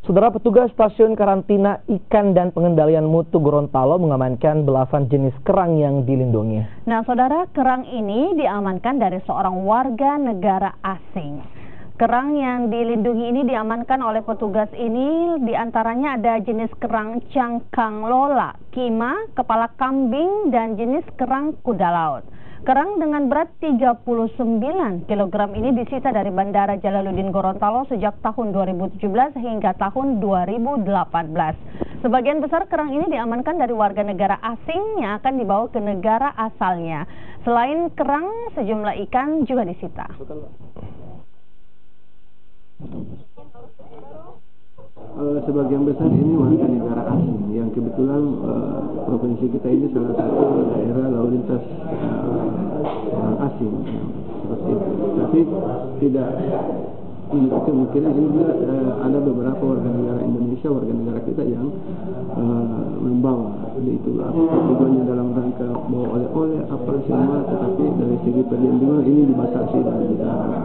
Saudara, petugas stasiun karantina ikan dan pengendalian mutu Gorontalo mengamankan belasan jenis kerang yang dilindungi. Nah, saudara, kerang ini diamankan dari seorang warga negara asing. Kerang yang dilindungi ini diamankan oleh petugas ini, diantaranya ada jenis kerang cangkang lola, kima, kepala kambing, dan jenis kerang kuda laut. Kerang dengan berat 39 kg ini disita dari Bandara Jalaluddin Gorontalo sejak tahun 2017 hingga tahun 2018. Sebagian besar kerang ini diamankan dari warga negara asing yang akan dibawa ke negara asalnya. Selain kerang, sejumlah ikan juga disita. Sebagian besar ini warga negara asing yang kebetulan provinsi kita ini salah satu daerah lalu lintas orang asing seperti itu. Tapi tidak kemungkinan ini juga ada beberapa warga negara Indonesia, warga negara kita yang membawa itu tujuannya dalam rangka bawa oleh-oleh apa semua, tetapi dari segi perlindungan ini dibatasi dari negara